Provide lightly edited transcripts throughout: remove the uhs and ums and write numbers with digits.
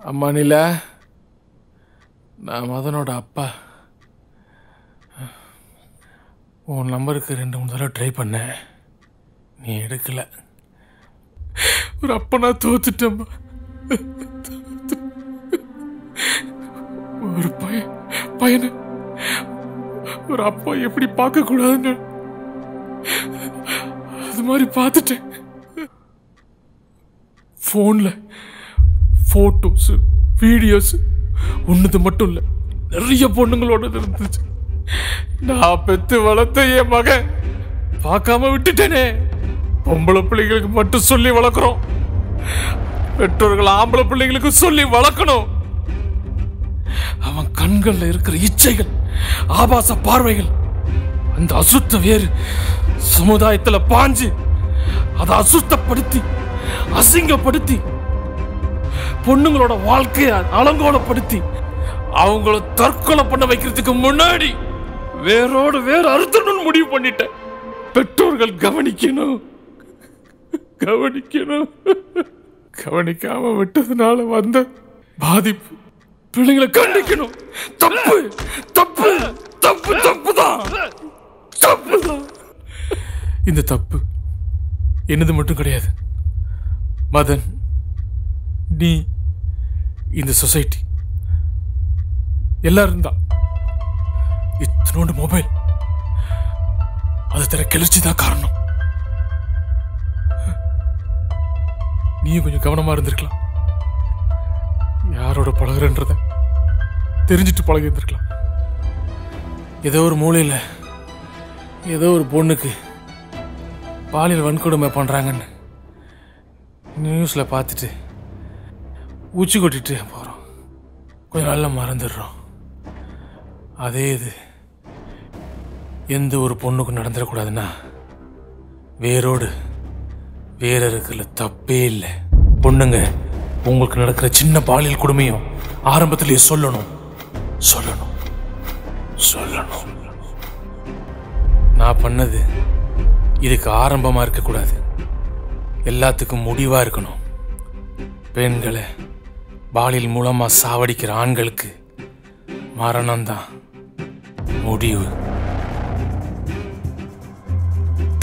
அம்மா நிலா, நான் மதனோட அப்பா. உன் நம்பருக்கு 2-3 தடவை ட்ரை பண்ணேன், நீ எடுக்கல. ஒரு அப்பா நான் தோத்துட்டேம்மா. ஒரு பையனை ஒரு அப்பா எப்படி பார்க்க கூடாதுன்னு அது மாதிரி பார்த்துட்டேன். போன்ல போட்டோஸ் வீடியோஸ் ஒண்ணுது மட்டும் இல்ல, நிறைய பொண்ணுங்களோட இருந்துச்சு. நான் பெத்து வளர்த்த என் மகன் பார்க்காம விட்டுட்டேனே. பொம்பளை பிள்ளைங்களுக்கு மட்டும் சொல்லி வளர்க்கிறோம், பெற்றோர்கள் ஆம்பளை பிள்ளைங்களுக்கு சொல்லி வளர்க்கணும். அவன் கண்கள்ல இருக்கிற இச்சைகள், ஆபாச பார்வைகள், அந்த அசுத்த வேறு சமுதாயத்துல பாஞ்சு அதை அசுத்தப்படுத்தி அசிங்கப்படுத்தி பொண்ணுங்களோட வாழ்க்கைய அலங்கோலப்படுத்தி அவங்கள தற்கொலை பண்ண வைக்கிறதுக்கு முன்னாடி வேரோடு வேற அறுத்தணும்னு முடிவு பண்ணிட்டேன். பெற்றோர்கள் கவனிக்கணும். கவனிக்காம விட்டதுனால வந்த பாதிப்பு பிள்ளைங்களை கண்டிக்கணும். தப்பு தப்பு தப்பு தப்புதான் தப்புதான். இந்த தப்பு என்னது மட்டும் கிடையாது மதன், நீ, இந்த சொசைட்டி எல்லாரும் தான். இத்தனோண்டு மொபைல் அது தர கிளர்ச்சிதான் காரணம். நீயும் கொஞ்சம் கவனமா இருந்திருக்கலாம். யாரோட பழகுறன்றத தெரிஞ்சிட்டு பழகி இருந்திருக்கலாம். ஏதோ ஒரு மூலையில ஏதோ ஒரு பொண்ணுக்கு பாலியல் வன்கொடுமை பண்றாங்கன்னு நியூஸ்ல பார்த்துட்டு உச்சி கொட்டிட்டு போறோம், கொஞ்ச நாள்ல மறந்துடுறோம். அதே இது எந்த ஒரு பொண்ணுக்கும் நடந்துடக்கூடாதுன்னா வேரோடு வேற இருக்கிற தப்பே இல்லை. பொண்ணுங்க, உங்களுக்கு நடக்கிற சின்ன பாலியல் கொடுமையும் ஆரம்பத்திலேயே சொல்லணும் சொல்லணும் சொல்லணும். நான் பண்ணது இதுக்கு ஆரம்பமா இருக்கக்கூடாது, எல்லாத்துக்கும் முடிவா இருக்கணும். பெண்களை பாலியல் மூலமா சாவடிக்கிற ஆண்களுக்கு மரணம்தான் முடிவு.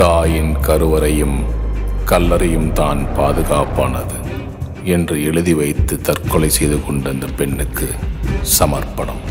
தாயின் கருவறையும் கல்லறையும் தான் பாதுகாப்பானது என்று எழுதி வைத்து தற்கொலை செய்து கொண்ட அந்த பெண்ணுக்கு சமர்ப்பணம்.